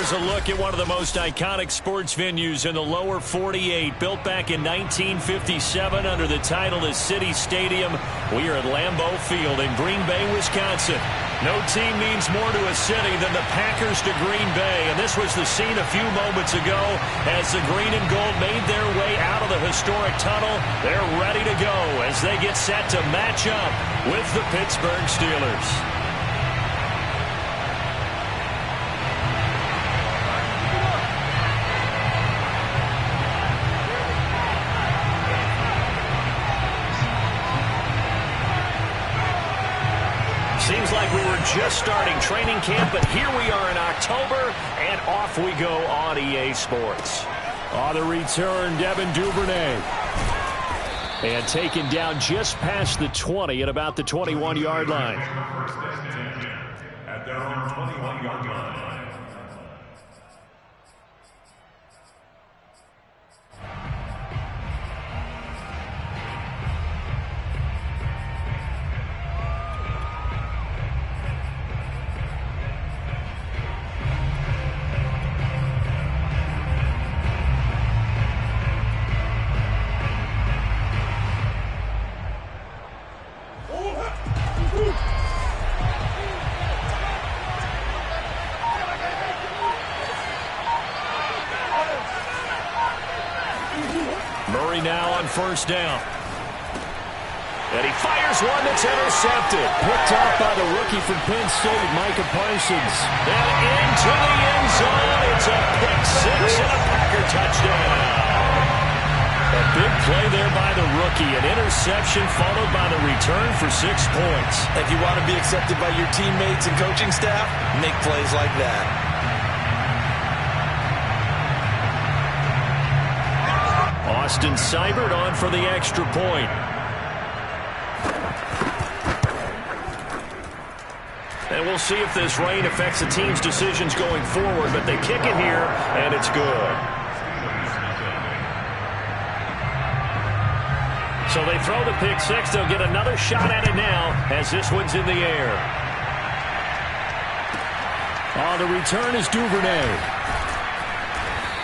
Here's a look at one of the most iconic sports venues in the lower 48, built back in 1957 under the title of City Stadium. We are at Lambeau Field in Green Bay, Wisconsin. No team means more to a city than the Packers to Green Bay, and this was the scene a few moments ago as the green and gold made their way out of the historic tunnel. They're ready to go as they get set to match up with the Pittsburgh Steelers. Seems like we were just starting training camp, but here we are in October, and off we go on EA Sports. On the return, Devin Duvernay. And taken down just past the 20 at about the 21-yard line. At their own 21-yard line. Murray now on first down. And he fires one that's intercepted. Picked off by the rookie from Penn State, Micah Parsons. And into the end zone. It's a pick six and a Packer touchdown. A big play there by the rookie. An interception followed by the return for 6 points. If you want to be accepted by your teammates and coaching staff, make plays like that. Austin Seibert on for the extra point. And we'll see if this rain affects the team's decisions going forward, but they kick it here, and it's good. So they throw the pick six. They'll get another shot at it now as this one's in the air. The return is Duvernay.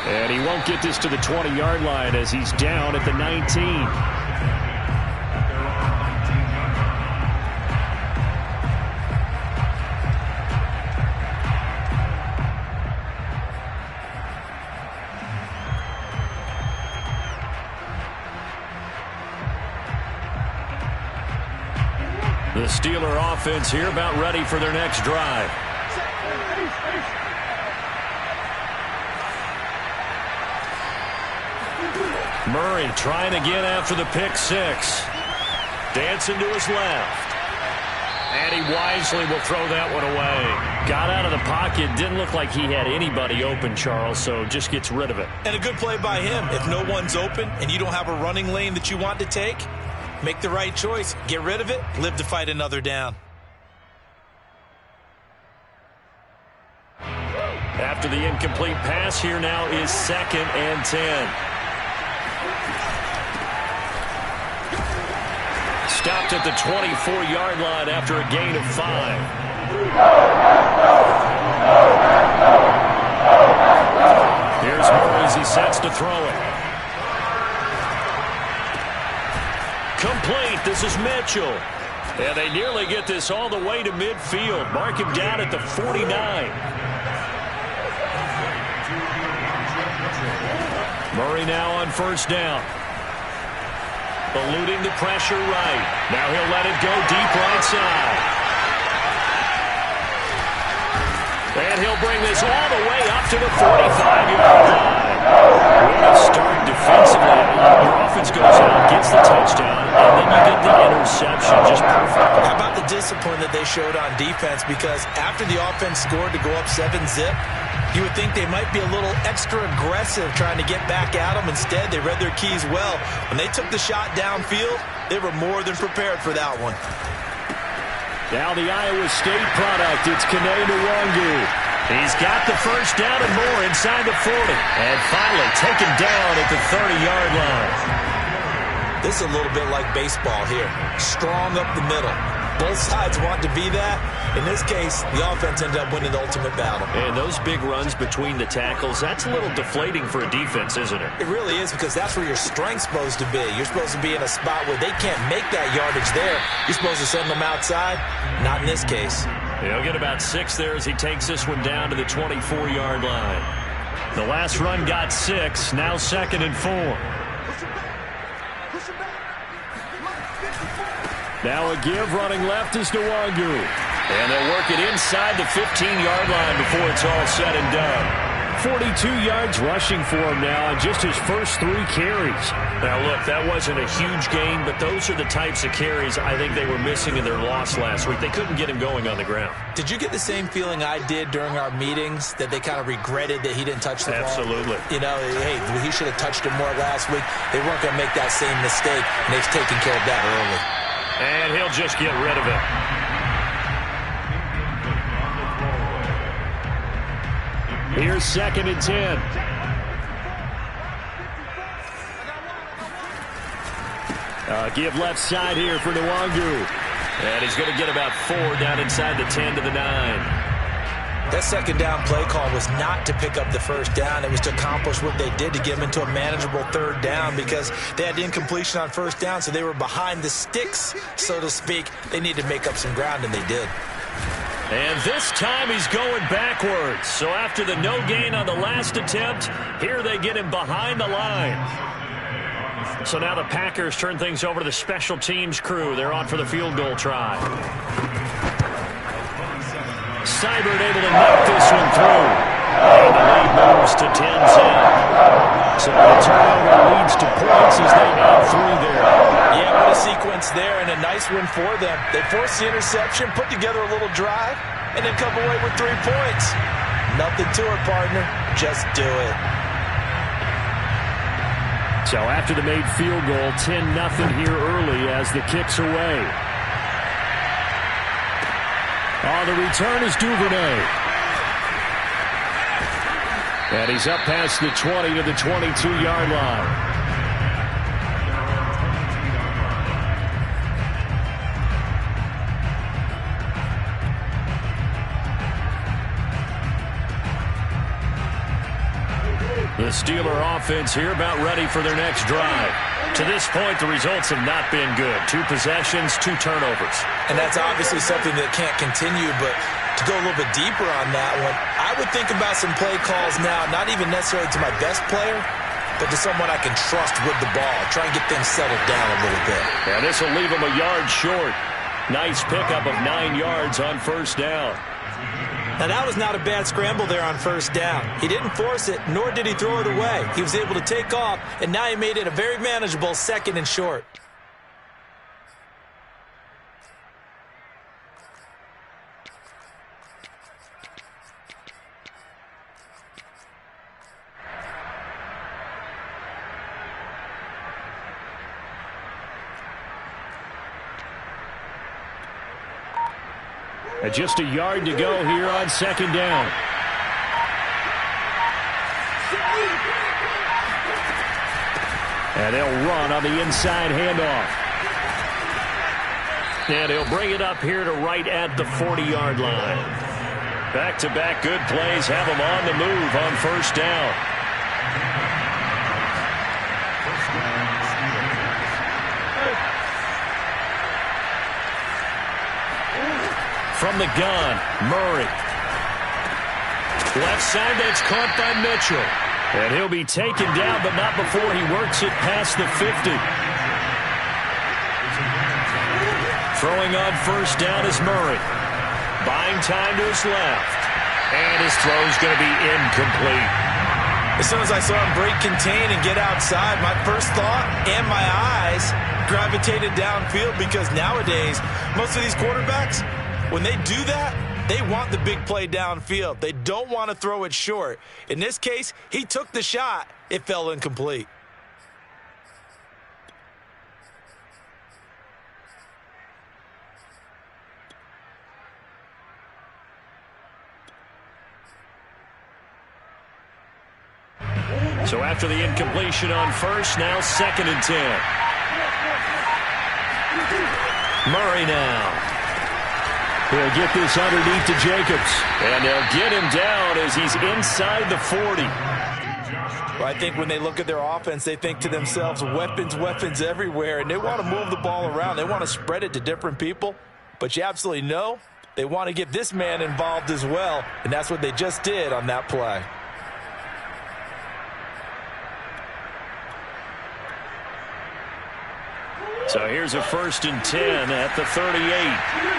And he won't get this to the 20-yard line as he's down at the 19. The Steeler offense here about ready for their next drive. Murray trying again after the pick six. Dancing to his left. And he wisely will throw that one away. Got out of the pocket. Didn't look like he had anybody open, Charles, so just gets rid of it. And a good play by him. If no one's open and you don't have a running lane that you want to take, make the right choice. Get rid of it. Live to fight another down. After the incomplete pass, here now is 2nd and 10. Stopped at the 24-yard line after a gain of 5. Here's Murray as he sets to throw it. Complete. This is Mitchell. And they nearly get this all the way to midfield. Mark him down at the 49. Murray now on first down. Eluding the pressure right. Now he'll let it go deep right side. And he'll bring this all the way up to the 45-yard line. Way to start defensively. Your offense goes out, gets the touchdown, and then you get the interception. Just perfect. How about the discipline that they showed on defense? Because after the offense scored to go up 7-zip, you would think they might be a little extra aggressive trying to get back at them. Instead, they read their keys well. When they took the shot downfield, they were more than prepared for that one. Now the Iowa State product, it's Kene Nwangu. He's got the first down and more inside the 40. And finally taken down at the 30-yard line. This is a little bit like baseball here. Strong up the middle. Both sides want to be that. In this case, the offense ended up winning the ultimate battle. And those big runs between the tackles, that's a little deflating for a defense, isn't it? It really is, because that's where your strength's supposed to be. You're supposed to be in a spot where they can't make that yardage there. You're supposed to send them outside. Not in this case. He'll get about 6 there as he takes this one down to the 24-yard line. The last run got 6, now 2nd and 4. Now a give, running left is Nwangu. And they'll work it inside the 15-yard line before it's all said and done. 42 yards rushing for him now on just his first 3 carries. Now, look, that wasn't a huge gain, but those are the types of carries I think they were missing in their loss last week. They couldn't get him going on the ground. Did you get the same feeling I did during our meetings, that they kind of regretted that he didn't touch the ball? Absolutely. You know, hey, he should have touched it more last week. They weren't going to make that same mistake, and they've taken care of that early. And he'll just get rid of it. Here's 2nd and 10. Give left side here for Nwangu. And he's going to get about 4 down inside the 10 to the 9. That second down play call was not to pick up the first down. It was to accomplish what they did, to get them into a manageable 3rd down, because they had incompletion on 1st down, so they were behind the sticks, so to speak. They needed to make up some ground, and they did. And this time he's going backwards. So after the no gain on the last attempt, here they get him behind the line. So now the Packers turn things over to the special teams crew. They're on for the field goal try. Seibert able to knock this one through. And the lead moves to 10-10. So the turnover leads to points as they add 3 there. Yeah, what a sequence there, and a nice win for them. They forced the interception, put together a little drive, and then come away with 3 points. Nothing to it, partner. Just do it. So after the made field goal, 10-0 here early as the kick's away. On the return is Duvernay. And he's up past the 20 to the 22-yard line. The Steeler offense here about ready for their next drive. To this point, the results have not been good. 2 possessions, 2 turnovers. And that's obviously something that can't continue, but to go a little bit deeper on that one, I would think about some play calls now, not even necessarily to my best player, but to someone I can trust with the ball. Try and get things settled down a little bit. Yeah, this will leave him a yard short. Nice pickup of 9 yards on 1st down. Now, that was not a bad scramble there on 1st down. He didn't force it, nor did he throw it away. He was able to take off, and now he made it a very manageable 2nd and short. Just a yard to go here on 2nd down. And they'll run on the inside handoff. And he'll bring it up here to right at the 40-yard line. Back-to-back good plays have him on the move on 1st down. From the gun, Murray. Left side, that's caught by Mitchell. And he'll be taken down, but not before he works it past the 50. Throwing on 1st down is Murray. Buying time to his left. And his throw's going to be incomplete. As soon as I saw him break contain and get outside, my first thought and my eyes gravitated downfield, because nowadays, most of these quarterbacks, when they do that, they want the big play downfield. They don't want to throw it short. In this case, he took the shot. It fell incomplete. So after the incompletion on 1st, now 2nd and 10. Murray now. He'll get this underneath to Jacobs. And they'll get him down as he's inside the 40. Well, I think when they look at their offense, they think to themselves, weapons, weapons everywhere. And they want to move the ball around. They want to spread it to different people. But you absolutely know they want to get this man involved as well. And that's what they just did on that play. So here's a 1st and 10 at the 38.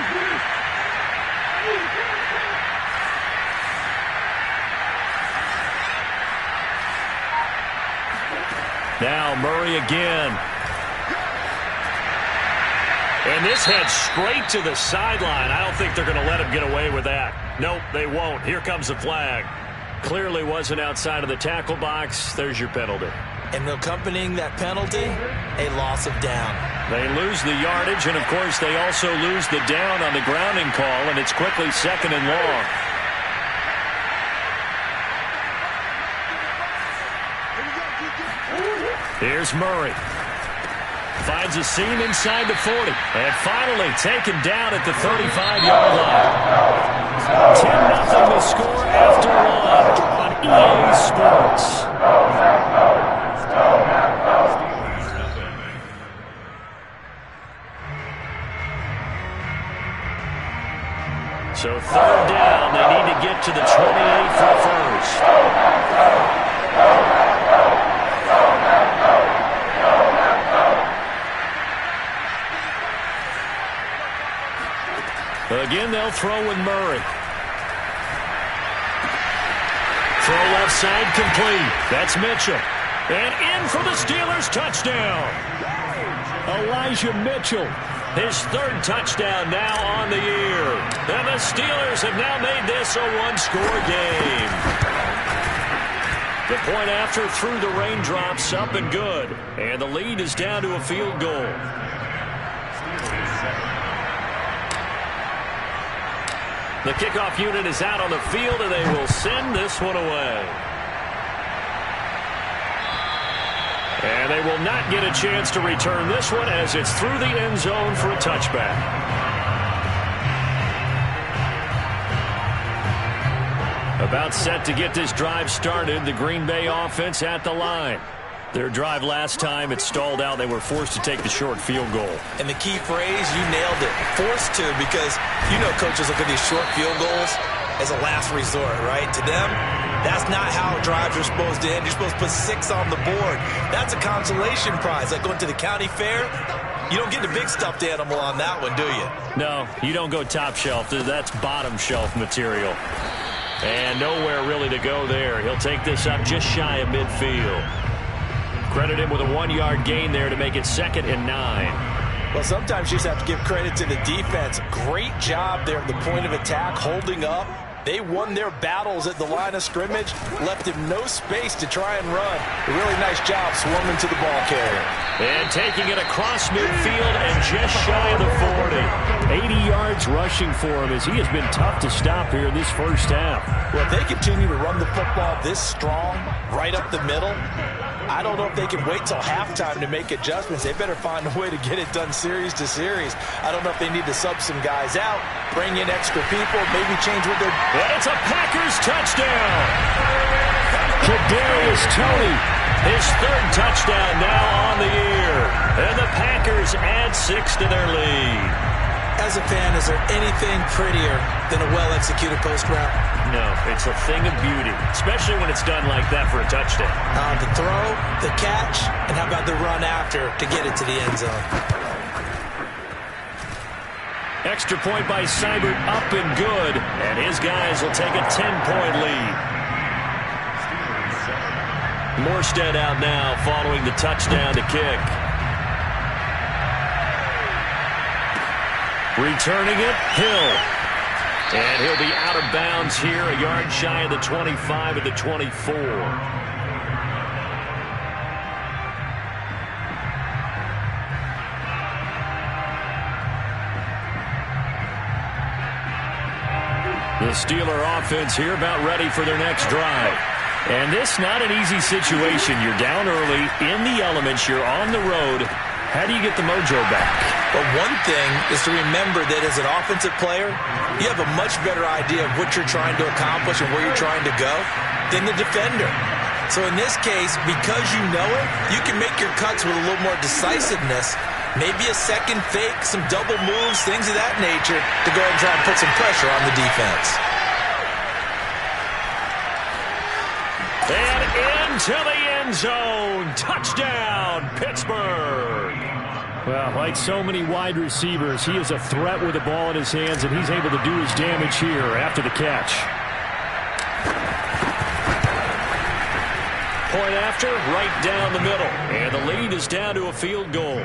Now Murray again. And this heads straight to the sideline. I don't think they're going to let him get away with that. Nope, they won't. Here comes the flag. Clearly wasn't outside of the tackle box. There's your penalty. And accompanying that penalty, a loss of down. They lose the yardage, and of course they also lose the down on the grounding call, and it's quickly 2nd and long. Here's Murray. Finds a seam inside the 40. And finally taken down at the 35-yard line. 10-0 the score after one on EA Sports. So 3rd down. They need to get to the 28 for the first. Again, they'll throw with Murray. Throw left side complete. That's Mitchell. And in for the Steelers touchdown. Elijah Mitchell. His 3rd touchdown now on the year. And the Steelers have now made this a one-score game. The point after through the raindrops, up and good. And the lead is down to a field goal. The kickoff unit is out on the field, and they will send this one away. And they will not get a chance to return this one as it's through the end zone for a touchback. About set to get this drive started, the Green Bay offense at the line. Their drive last time, it stalled out. They were forced to take the short field goal. And the key phrase, you nailed it, forced to, because you know coaches look at these short field goals as a last resort, right? To them, that's not how drives are supposed to end. You're supposed to put 6 on the board. That's a consolation prize. Like going to the county fair, you don't get the big stuffed animal on that one, do you? No, you don't go top shelf. That's bottom shelf material. And nowhere really to go there. He'll take this up just shy of midfield. Credit him with a 1-yard gain there to make it 2nd and 9. Well, sometimes you just have to give credit to the defense. Great job there at the point of attack, holding up. They won their battles at the line of scrimmage, left him no space to try and run. A really nice job swarming to the ball carrier. And taking it across midfield and just shy of the 40. 80 yards rushing for him as he has been tough to stop here in this first half. Well, if they continue to run the football this strong, right up the middle, I don't know if they can wait till halftime to make adjustments. They better find a way to get it done series to series. I don't know if they need to sub some guys out, bring in extra people, maybe change what they're... And it's a Packers touchdown. Kadarius Toney, his 3rd touchdown now on the year. And the Packers add 6 to their lead. As a fan, is there anything prettier than a well-executed post route? No, it's a thing of beauty, especially when it's done like that for a touchdown. The throw, the catch, and how about the run after to get it to the end zone? Extra point by Seibert, up and good, and his guys will take a 10-point lead. Morstead out now following the touchdown to kick. Returning it, Hill. And he'll be out of bounds here, a yard shy of the 25 at the 24. The Steeler offense here about ready for their next drive. And this not an easy situation. You're down early, in the elements, you're on the road, How do you get the mojo back? But one thing is to remember that as an offensive player, you have a much better idea of what you're trying to accomplish and where you're trying to go than the defender. So in this case, because you know it, you can make your cuts with a little more decisiveness, maybe a second fake, some double moves, things of that nature, to go ahead and try and put some pressure on the defense. And into the end zone. Touchdown, Pittsburgh. Well, like so many wide receivers, he is a threat with the ball in his hands, and he's able to do his damage here after the catch. Point after, right down the middle. And the lead is down to a field goal.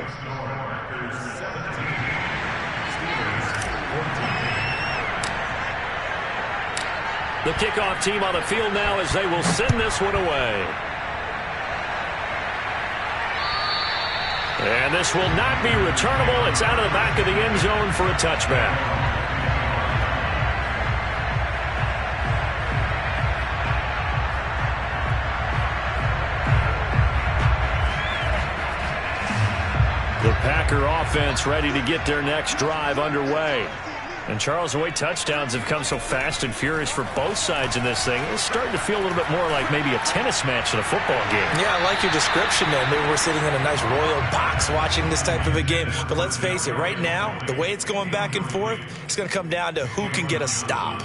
The kickoff team on the field now as they will send this one away. And this will not be returnable. It's out of the back of the end zone for a touchback. The Packer offense ready to get their next drive underway. And, Charles, the way touchdowns have come so fast and furious for both sides in this thing, it's starting to feel a little bit more like maybe a tennis match in a football game. Yeah, I like your description there. Maybe we're sitting in a nice royal box watching this type of a game. But let's face it, right now, the way it's going back and forth, it's going to come down to who can get a stop.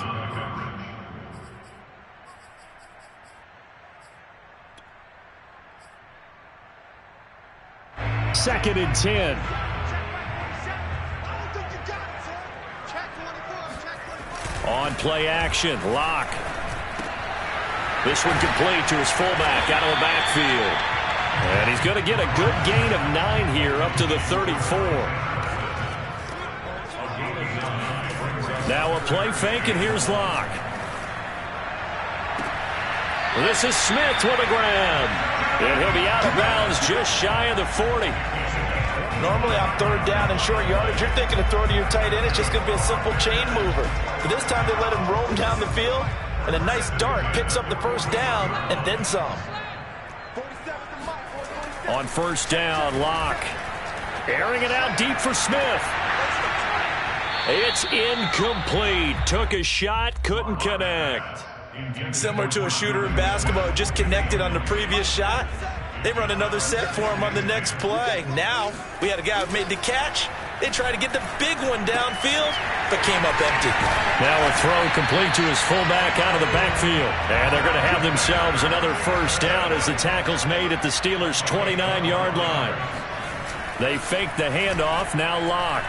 Second and 10. On play action, Locke. This one complete to his fullback out of the backfield. And he's going to get a good gain of 9 here up to the 34. Now a play fake, and here's Locke. This is Smith with a grab. And he'll be out of bounds just shy of the 40. Normally on third down and short yardage, you're thinking of throwing to your tight end. It's just going to be a simple chain mover. But this time they let him roam down the field, and a nice dart picks up the first down and then some. On first down, Locke. Airing it out deep for Smith. It's incomplete. Took a shot, couldn't connect. Similar to a shooter in basketball, just connected on the previous shot. They run another set for him on the next play. Now, we had a guy who made the catch. They tried to get the big one downfield, but came up empty. Now a throw complete to his fullback out of the backfield. And they're going to have themselves another first down as the tackle's made at the Steelers' 29-yard line. They fake the handoff, now Locke.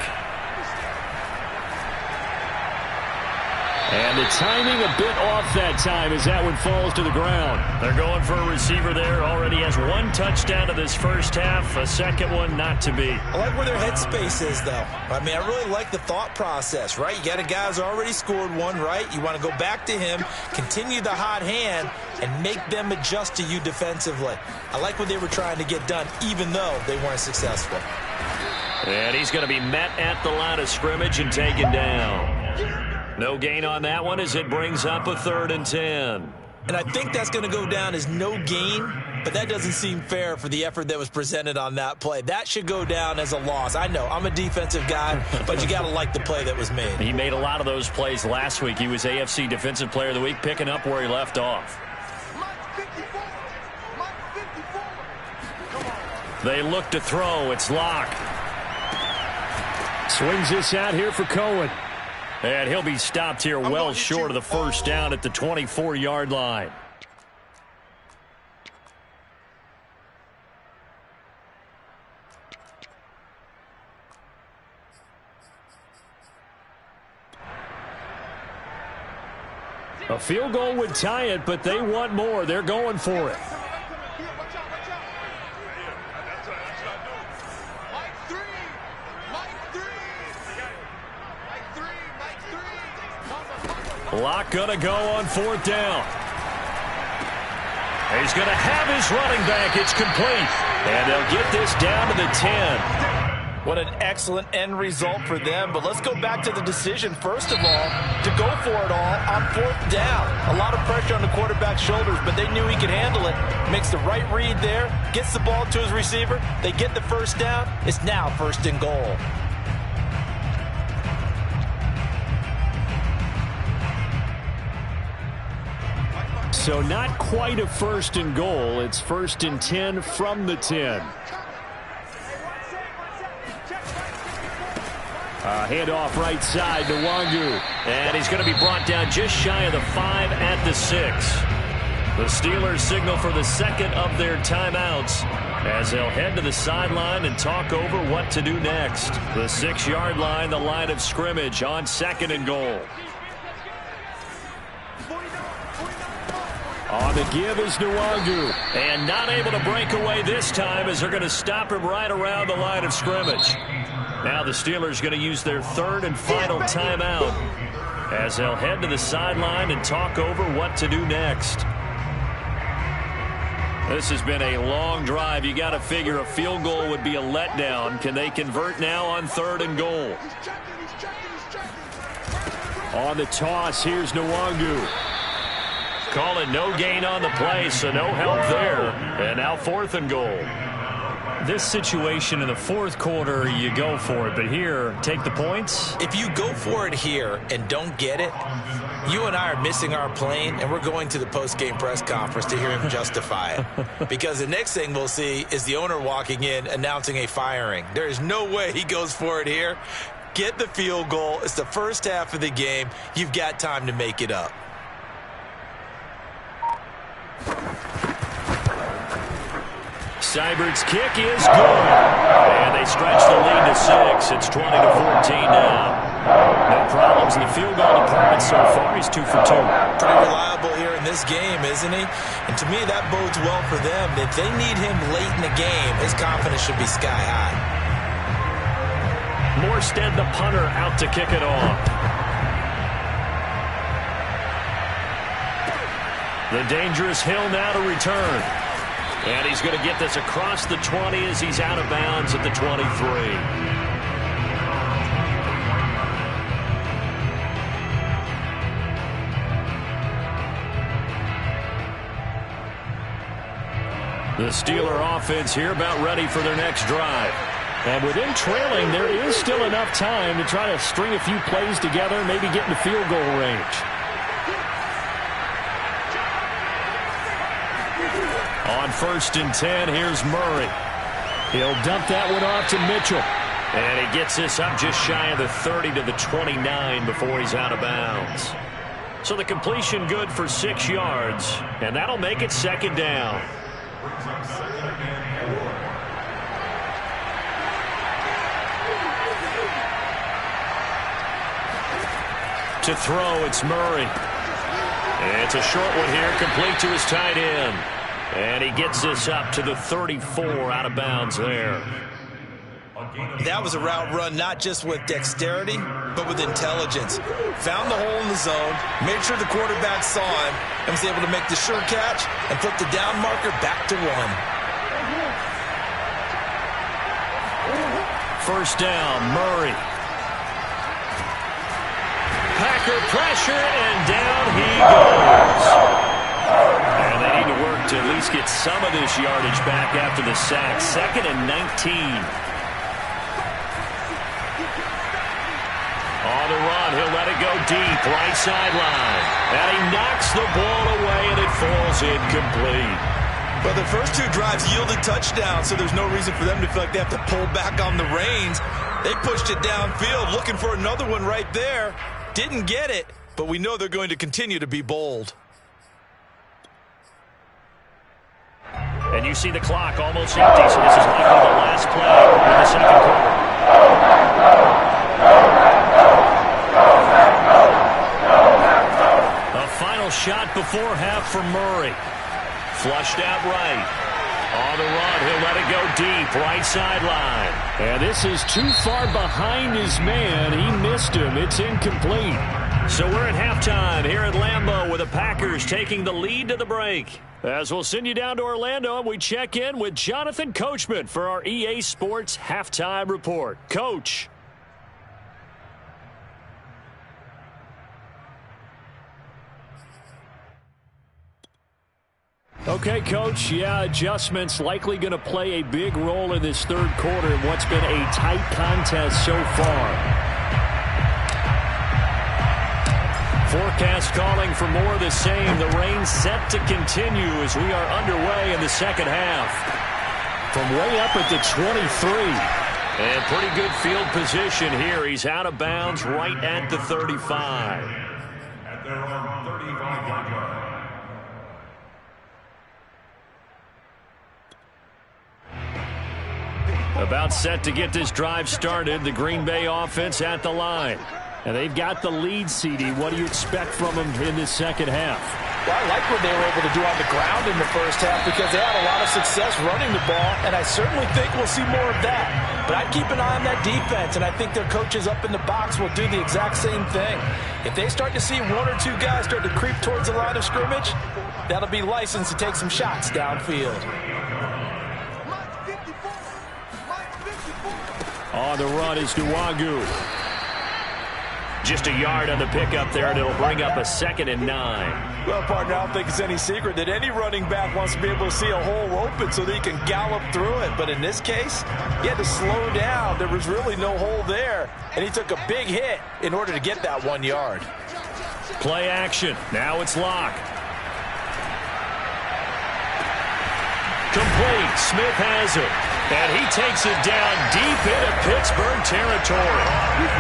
And the timing a bit off that time as that one falls to the ground. They're going for a receiver there. Already has 1 touchdown to this first half. A second one not to be. I like where their headspace is, though. I mean, I really like the thought process, right? You got a guy who's already scored one, right? You want to go back to him, continue the hot hand, and make them adjust to you defensively. I like what they were trying to get done, even though they weren't successful. And he's going to be met at the line of scrimmage and taken down. No gain on that one as it brings up a 3rd and 10. And I think that's going to go down as no gain, but that doesn't seem fair for the effort that was presented on that play. That should go down as a loss. I know, I'm a defensive guy, but you got to like the play that was made. He made a lot of those plays last week. He was AFC Defensive Player of the Week, picking up where he left off. They look to throw. It's Locke. Swings this out here for Cohen. And he'll be stopped here well short of the first down at the 24-yard line. A field goal would tie it, but they want more. They're going for it. Locke going to go on 4th down. He's going to have his running back. It's complete. And they'll get this down to the 10. What an excellent end result for them. But let's go back to the decision, first of all, to go for it all on 4th down. A lot of pressure on the quarterback's shoulders, but they knew he could handle it. Makes the right read there, gets the ball to his receiver. They get the first down. It's now 1st and goal. So not quite a 1st and goal. It's 1st and 10 from the 10. Handoff right side to Wangu. And he's going to be brought down just shy of the 5 at the 6. The Steelers signal for the second of their timeouts as they'll head to the sideline and talk over what to do next. The 6-yard line, the line of scrimmage on 2nd and goal. On the give is Nwangu. And not able to break away this time as they're going to stop him right around the line of scrimmage. Now the Steelers going to use their 3rd and final timeout as they'll head to the sideline and talk over what to do next. This has been a long drive. You got to figure a field goal would be a letdown. Can they convert now on 3rd and goal? On the toss, here's Nwangu. Call it no gain on the play, so no help there. And now 4th and goal. This situation in the 4th quarter, you go for it. But here, take the points. If you go for it here and don't get it, you and I are missing our plane, and we're going to the post-game press conference to hear him justify it. Because the next thing we'll see is the owner walking in announcing a firing. There is no way he goes for it here. Get the field goal. It's the first half of the game. You've got time to make it up. Seibert's kick is good. And they stretch the lead to 6. It's 20-14 now. No problems in the field goal department so far. He's 2 for 2. Pretty reliable here in this game, isn't he? And to me, that bodes well for them. If they need him late in the game, his confidence should be sky high. Morstead, the punter, out to kick it off. The dangerous Hill now to return. And he's going to get this across the 20 as he's out of bounds at the 23. The Steeler offense here about ready for their next drive. And with them trailing, there is still enough time to try to string a few plays together, maybe get in the field goal range. On 1st and 10, here's Murray. He'll dump that one off to Mitchell. And he gets this up just shy of the 30 to the 29 before he's out of bounds. So the completion good for 6 yards, and that'll make it 2nd down. To throw, it's Murray. It's a short one here, complete to his tight end. And he gets this up to the 34, out of bounds there. That was a route run not just with dexterity, but with intelligence. Found the hole in the zone, made sure the quarterback saw him, and was able to make the sure catch and flip the down marker back to 1. 1st down, Murray. Packer pressure, and down he goes. And they need to work to at least get some of this yardage back after the sack. 2nd and 19. On the run, he'll let it go deep, right sideline. And he knocks the ball away, and it falls incomplete. But the first 2 drives yielded touchdowns, so there's no reason for them to feel like they have to pull back on the reins. They pushed it downfield, looking for another one right there. Didn't get it, but we know they're going to continue to be bold. And you see the clock almost empty, so this is likely the last play in the 2nd quarter. A final shot before half for Murray. Flushed out right. On the run, he'll let it go deep, right sideline. And this is too far behind his man. He missed him. It's incomplete. So we're at halftime here at Lambeau with the Packers taking the lead to the break. As we'll send you down to Orlando and we check in with Jonathan Coachman for our EA Sports Halftime Report. Coach. Okay, Coach, adjustments likely going to play a big role in this third quarter in what's been a tight contest so far. Forecast calling for more of the same. The rain set to continue as we are underway in the second half. From way up at the 23. And pretty good field position here. He's out of bounds right at the 35. At their own 35-yard line. About set to get this drive started. The Green Bay offense at the line. And they've got the lead, CD. What do you expect from them in this second half? Well, I like what they were able to do on the ground in the first half because they had a lot of success running the ball, and I certainly think we'll see more of that. But I'd keep an eye on that defense, and I think their coaches up in the box will do the exact same thing. If they start to see one or two guys start to creep towards the line of scrimmage, that'll be license to take some shots downfield. On the run is Nwangu. Just a yard on the pickup there, and it'll bring up a 2nd and 9. Well, partner, I don't think it's any secret that any running back wants to be able to see a hole open so that he can gallop through it. But in this case, he had to slow down. There was really no hole there, and he took a big hit in order to get that 1 yard. Play action. Now it's Locke. Complete. Smith has it. And he takes it down deep into Pittsburgh territory.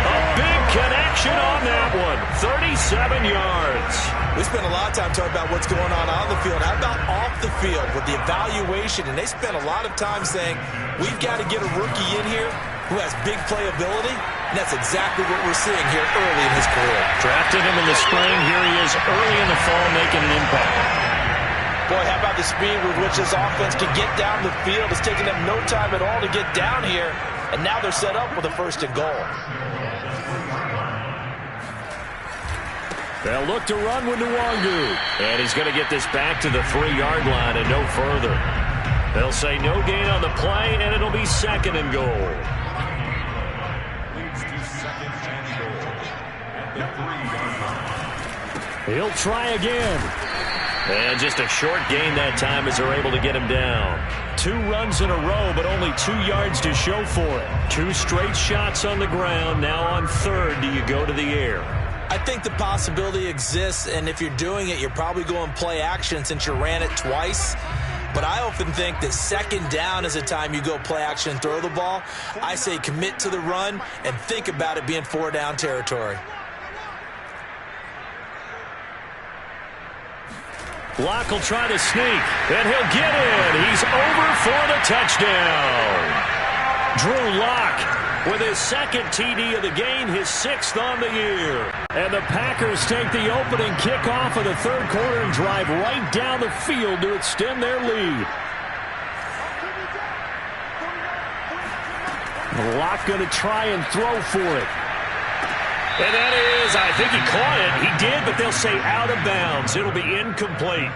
A big connection on that one. 37 yards. We spent a lot of time talking about what's going on the field. How about off the field with the evaluation? And they spent a lot of time saying, we've got to get a rookie in here who has big playability. And that's exactly what we're seeing here early in his career. Drafted him in the spring. Here he is early in the fall making an impact. Boy, how about the speed with which this offense can get down the field? It's taking them no time at all to get down here. And now they're set up with a 1st and goal. They'll look to run with Nwangu. And he's going to get this back to the 3-yard line and no further. They'll say no gain on the play, and it'll be 2nd and goal. Leads to 2nd and goal at the 3-yard line. He'll try again. And just a short gain that time as they're able to get him down. 2 runs in a row, but only 2 yards to show for it. 2 straight shots on the ground. Now on 3rd, do you go to the air? I think the possibility exists, and if you're doing it, you're probably going play action since you ran it twice. But I often think that 2nd down is the time you go play action and throw the ball. I say commit to the run and think about it being 4-down territory. Locke will try to sneak, and he'll get in. He's over for the touchdown. Drew Lock with his 2nd TD of the game, his 6th on the year. And the Packers take the opening kickoff of the 3rd quarter and drive right down the field to extend their lead. Locke going to try and throw for it. And that is, I think he caught it. He did, but they'll say out of bounds. It'll be incomplete.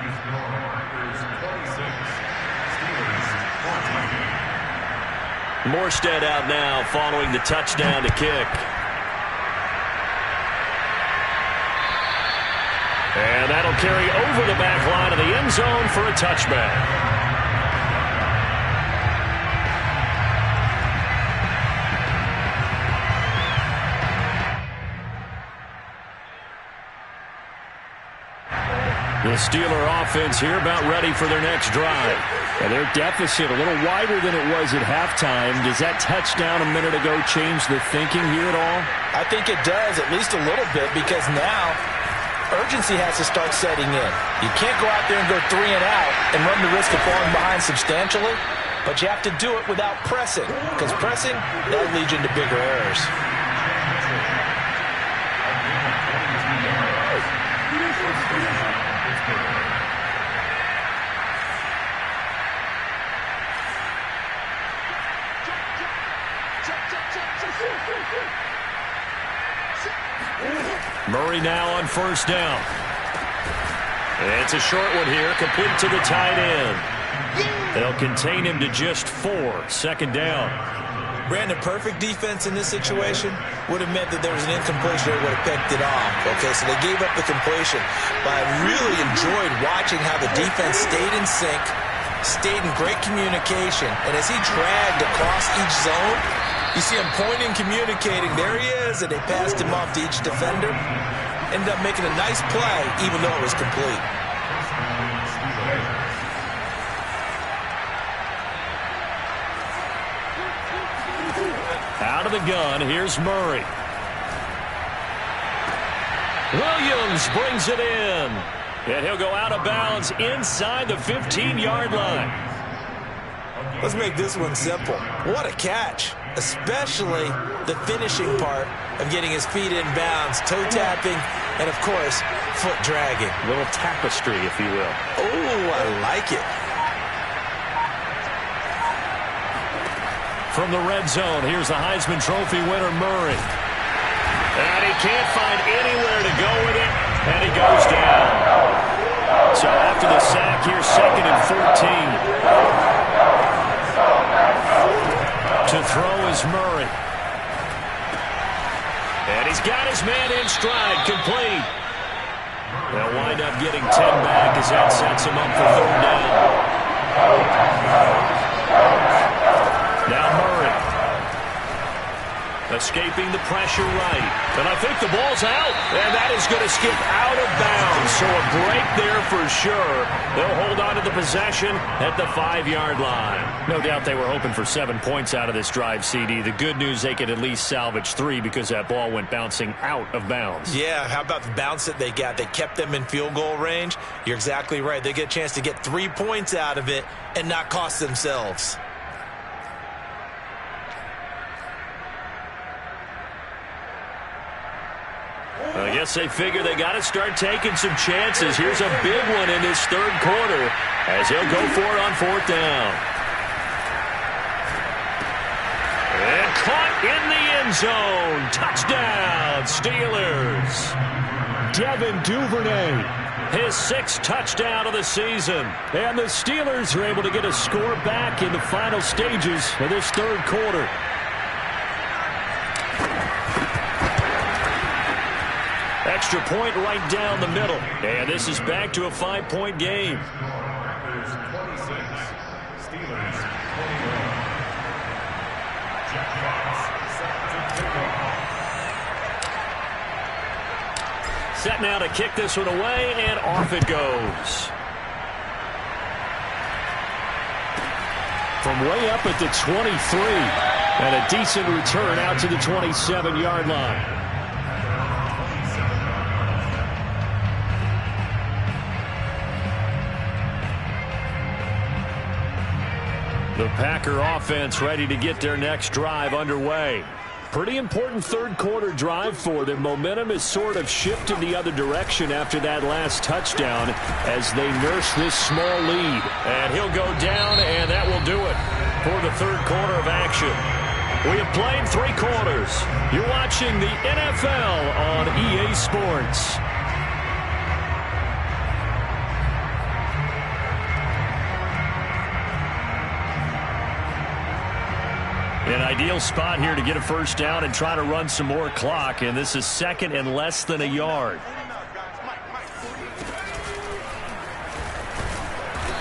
Morstead out now following the touchdown to kick. And that'll carry over the back line of the end zone for a touchback. The Steeler offense here about ready for their next drive. And their deficit a little wider than it was at halftime. Does that touchdown a minute ago change the thinking here at all? I think it does, at least a little bit, because now urgency has to start setting in. You can't go out there and go 3 and out and run the risk of falling behind substantially, but you have to do it without pressing, because pressing, that leads you into bigger errors. Murray now on first down. It's a short one here, complete to the tight end. They'll contain him to just 4, second down. Brandon, perfect defense in this situation would have meant that there was an incompletion. They would have picked it off. Okay, so they gave up the completion. But I really enjoyed watching how the defense stayed in sync, stayed in great communication. And as he dragged across each zone, you see him pointing, communicating. There he is, and they passed him off to each defender. Ended up making a nice play, even though it was complete. Out of the gun, here's Murray. Williams brings it in. And he'll go out of bounds inside the 15-yard line. Let's make this one simple. What a catch, especially the finishing part of getting his feet in bounds, toe tapping, and, of course, foot dragging. A little tapestry, if you will. Oh, I like it. From the red zone, here's the Heisman Trophy winner, Murray. And he can't find anywhere to go with it, and he goes down. So after the sack, here's 2nd and 14. To throw is Murray. And he's got his man in stride, complete. They'll wind up getting 10 back as that sets him up for 3rd down. Now Murray. Escaping the pressure right. And I think the ball's out. And that is going to skip out of bounds. So a break there for sure. They'll hold on to the possession at the 5-yard line. No doubt they were hoping for 7 points out of this drive, CD. The good news, they could at least salvage 3 because that ball went bouncing out of bounds. Yeah, how about the bounce that they got? They kept them in field goal range. You're exactly right. They get a chance to get 3 points out of it and not cost themselves. I guess they figure they got to start taking some chances. Here's a big one in this 3rd quarter as he'll go for it on 4th down. And caught in the end zone. Touchdown, Steelers. Devin Duvernay, his 6th touchdown of the season. And the Steelers are able to get a score back in the final stages of this 3rd quarter. Extra point right down the middle. And this is back to a 5-point game. Packers 26, Steelers 21. Jack Fox set now to kick this one away, and off it goes. From way up at the 23. And a decent return out to the 27-yard line. The Packer offense ready to get their next drive underway. Pretty important 3rd quarter drive for them. Momentum has sort of shifted the other direction after that last touchdown as they nurse this small lead. And he'll go down, and that will do it for the 3rd quarter of action. We have played 3 quarters. You're watching the NFL on EA Sports. An ideal spot here to get a first down and try to run some more clock, and this is 2nd and less than a yard.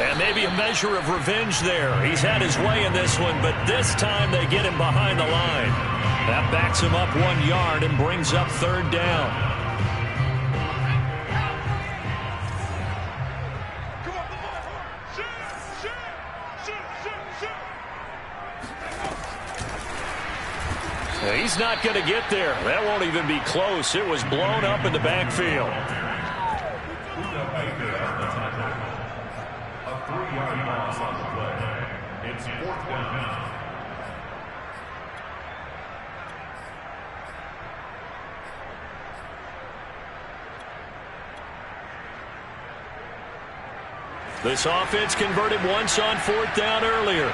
And maybe a measure of revenge there. He's had his way in this one, but this time they get him behind the line. That backs him up 1 yard and brings up 3rd down. He's not going to get there. That won't even be close. It was blown up in the backfield. A 3-yard loss on the play. It's 4th down. This offense converted once on 4th down earlier.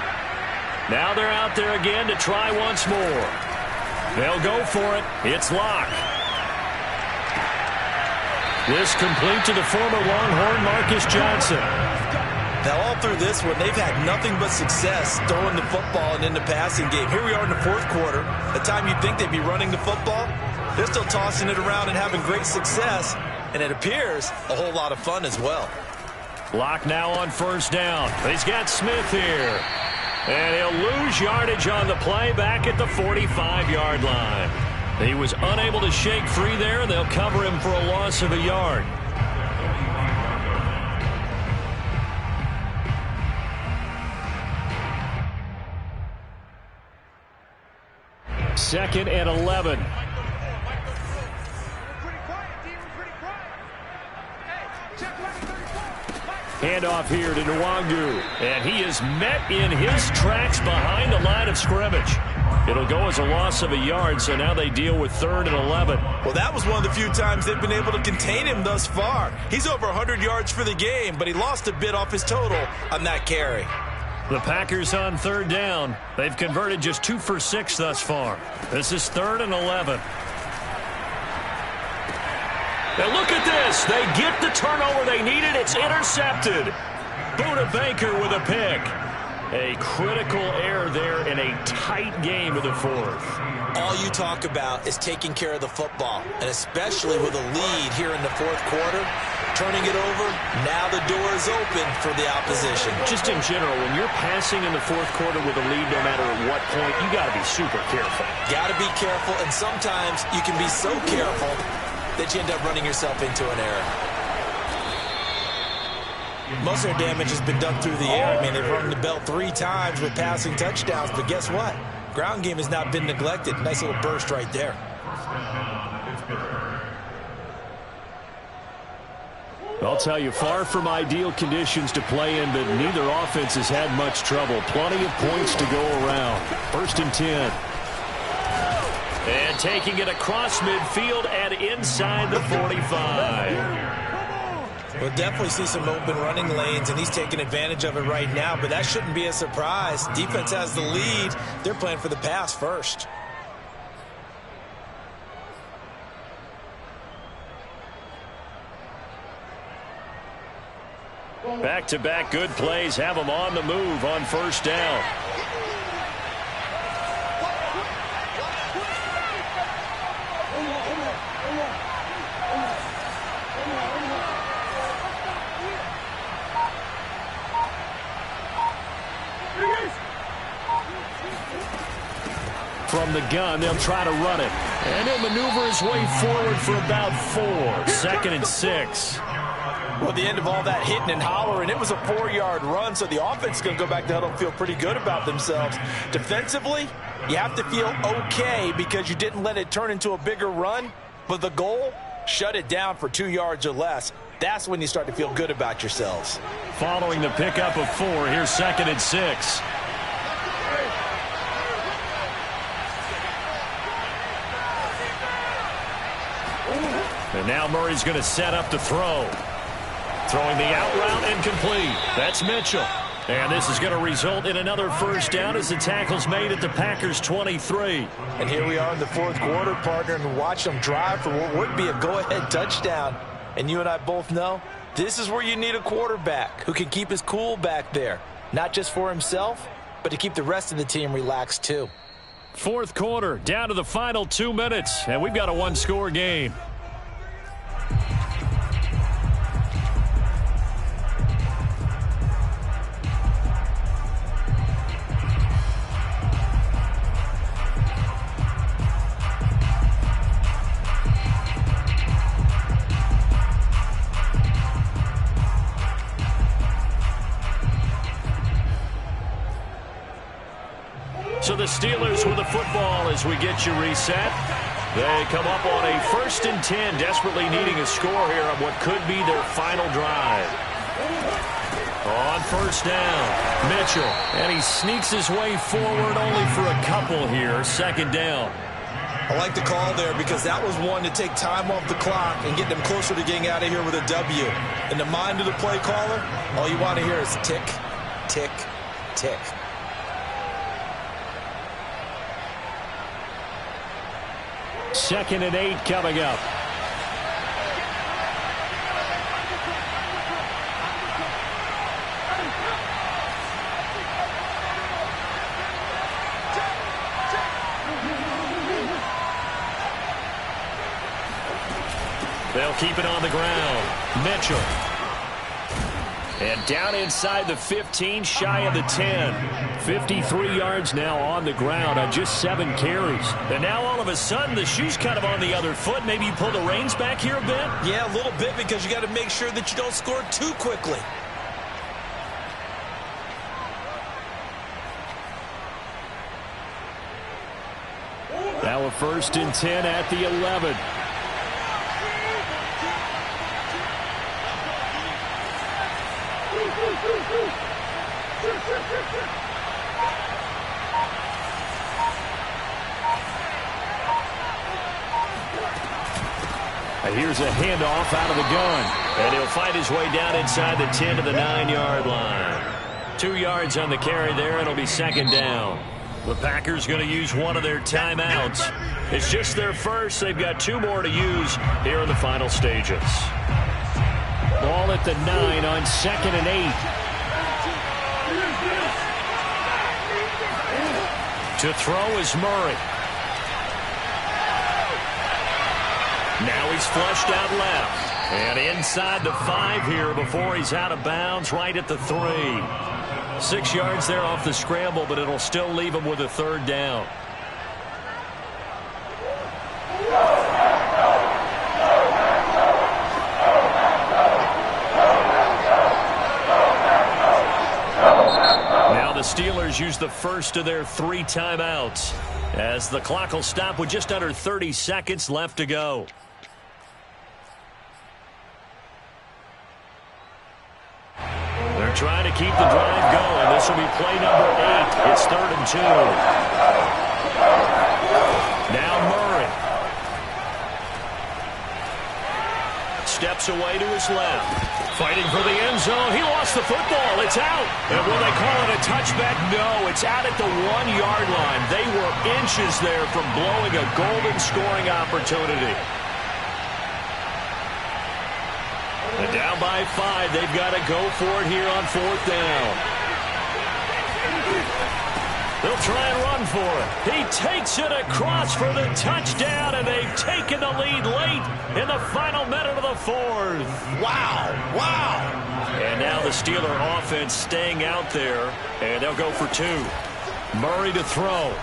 Now they're out there again to try once more. They'll go for it. It's Locke. This complete to the former Longhorn Marcus Johnson. Now, all through this one, they've had nothing but success throwing the football and in the passing game. Here we are in the fourth quarter. The time you'd think they'd be running the football, they're still tossing it around and having great success. And it appears a whole lot of fun as well. Lock now on first down. He's got Smith here. And he'll lose yardage on the play back at the 45-yard line. He was unable to shake free there, and they'll cover him for a loss of a yard. Second and 11. Handoff here to Nwangu. And he is met in his tracks behind the line of scrimmage. It'll go as a loss of a yard, so now they deal with 3rd and 11. Well, that was one of the few times they've been able to contain him thus far. He's over 100 yards for the game, but he lost a bit off his total on that carry. The Packers on 3rd down. They've converted just 2 for 6 thus far. This is 3rd and 11. Now look at this. They get the turnover they needed. It's intercepted. Buda Baker with a pick. A critical error there in a tight game of the fourth. All you talk about is taking care of the football, and especially with a lead here in the fourth quarter, turning it over, now the door is open for the opposition. Just in general, when you're passing in the fourth quarter with a lead, no matter at what point, you got to be super careful. Got to be careful, and sometimes you can be so careful that you end up running yourself into an error. Most of their damage has been done through the air. I mean, they've rung the bell 3 times with passing touchdowns, but guess what? Ground game has not been neglected. Nice little burst right there. I'll tell you, far from ideal conditions to play in, but neither offense has had much trouble. Plenty of points to go around. 1st and 10. And taking it across midfield and inside the 45. We'll definitely see some open running lanes, and he's taking advantage of it right now, but that shouldn't be a surprise. Defense has the lead. They're playing for the pass first. Back-to-back good plays have them on the move on first down. From the gun, they'll try to run it. And he'll maneuver his way forward for about 4. 2nd and 6. Well, the end of all that hitting and hollering, it was a 4-yard run, so the offense is going to go back to huddle and feel pretty good about themselves. Defensively, you have to feel okay because you didn't let it turn into a bigger run, but the goal, shut it down for 2 yards or less. That's when you start to feel good about yourselves. Following the pickup of 4, here's 2nd and 6. And now Murray's going to set up to throw. Throwing the out route incomplete. That's Mitchell. And this is going to result in another first down as the tackle's made at the Packers' 23. And here we are in the fourth quarter, partner, and watch them drive for what would be a go-ahead touchdown. And you and I both know this is where you need a quarterback who can keep his cool back there. Not just for himself, but to keep the rest of the team relaxed too. Fourth quarter, down to the final 2 minutes, and we've got a 1-score game. So the Steelers with the football as we get you reset. They come up on a 1st and 10, desperately needing a score here on what could be their final drive. On first down, Mitchell, and he sneaks his way forward only for a couple here. 2nd down. I like the call there because that was one to take time off the clock and get them closer to getting out of here with a W. In the mind of the play caller, all you want to hear is tick, tick, tick. Second and 8 coming up. They'll keep it on the ground. Mitchell. And down inside the 15, shy of the 10. 53 yards now on the ground on just 7 carries. And now all of a sudden the shoe's kind of on the other foot. Maybe you pull the reins back here a bit? Yeah, a little bit, because you got to make sure that you don't score too quickly. Now a 1st and 10 at the 11. Here's a handoff out of the gun. And he'll fight his way down inside the 10 to the 9-yard line. 2 yards on the carry there. It'll be 2nd down. The Packers going to use one of their timeouts. It's just their first. They've got 2 more to use here in the final stages. Ball at the 9 on 2nd and 8. To throw is Murray. Now he's flushed out left. And inside the 5 here before he's out of bounds, right at the 3. 6 yards there off the scramble, but it'll still leave him with a 3rd down. Now the Steelers use the first of their 3 timeouts, as the clock will stop with just under 30 seconds left to go. They're trying to keep the drive going. This will be play number 8. It's 3rd and 2. Now Murray. Steps away to his left. Fighting for the end zone. He lost the football. It's out. And will they call it a touchback? No, it's out at the 1-yard line. They were inches there from blowing a golden scoring opportunity. And down by 5, they've got to go for it here on 4th down. They'll try and run for it. He takes it across for the touchdown, and they've taken the lead late in the final minute of the 4th. Wow, wow. And now the Steeler offense staying out there, and they'll go for 2. Murray to throw.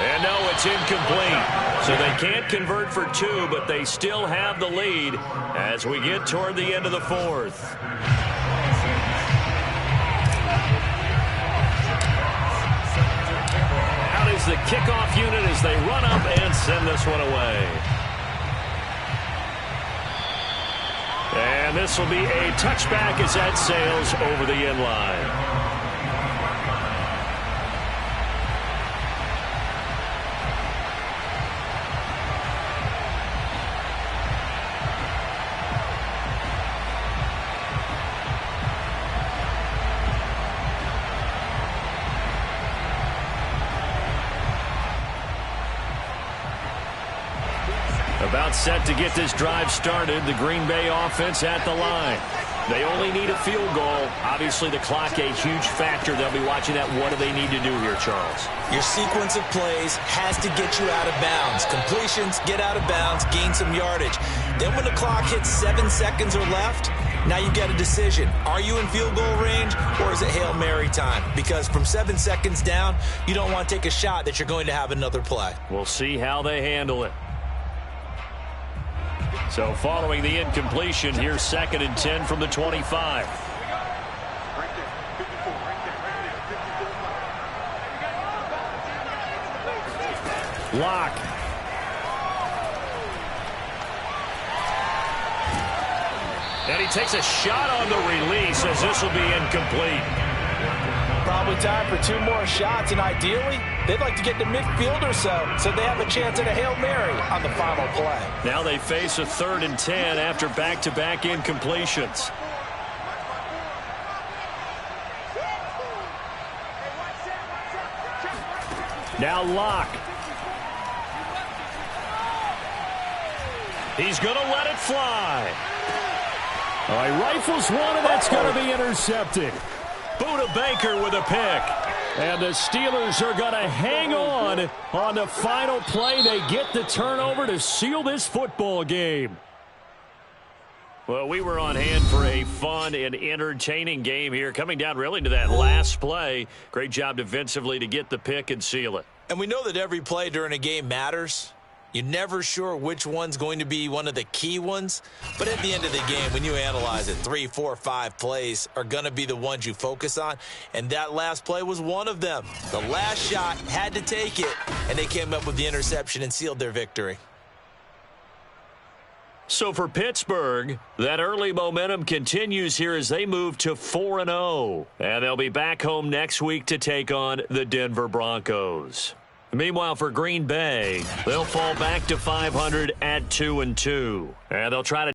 And no, it's incomplete. So they can't convert for 2, but they still have the lead as we get toward the end of the 4th. Out is the kickoff unit as they run up and send this one away. And this will be a touchback as that sails over the end line. About set to get this drive started. The Green Bay offense at the line. They only need a field goal. Obviously, the clock a huge factor. They'll be watching that. What do they need to do here, Charles? Your sequence of plays has to get you out of bounds. Completions, get out of bounds, gain some yardage. Then when the clock hits 7 seconds or left, now you've got a decision. Are you in field goal range, or is it Hail Mary time? Because from 7 seconds down, you don't want to take a shot that you're going to have another play. We'll see how they handle it. So following the incompletion, here's 2nd and 10 from the 25. Lock. And he takes a shot on the release as this will be incomplete. Probably time for 2 more shots, and ideally, they'd like to get to midfield or so they have a chance at a Hail Mary on the final play. Now they face a 3rd and 10 after back-to-back incompletions. Now Lock. He's going to let it fly. All right, rifles one, and that's going to be intercepted. Buda Baker with a pick. And the Steelers are going to hang on the final play. They get the turnover to seal this football game. Well, we were on hand for a fun and entertaining game here, coming down really to that last play. Great job defensively to get the pick and seal it. And we know that every play during a game matters. You're never sure which one's going to be one of the key ones. But at the end of the game, when you analyze it, 3, 4, 5 plays are going to be the ones you focus on. And that last play was one of them. The last shot had to take it, and they came up with the interception and sealed their victory. So for Pittsburgh, that early momentum continues here as they move to 4-0. And they'll be back home next week to take on the Denver Broncos. Meanwhile, for Green Bay, they'll fall back to 500 at 2-2. And they'll try to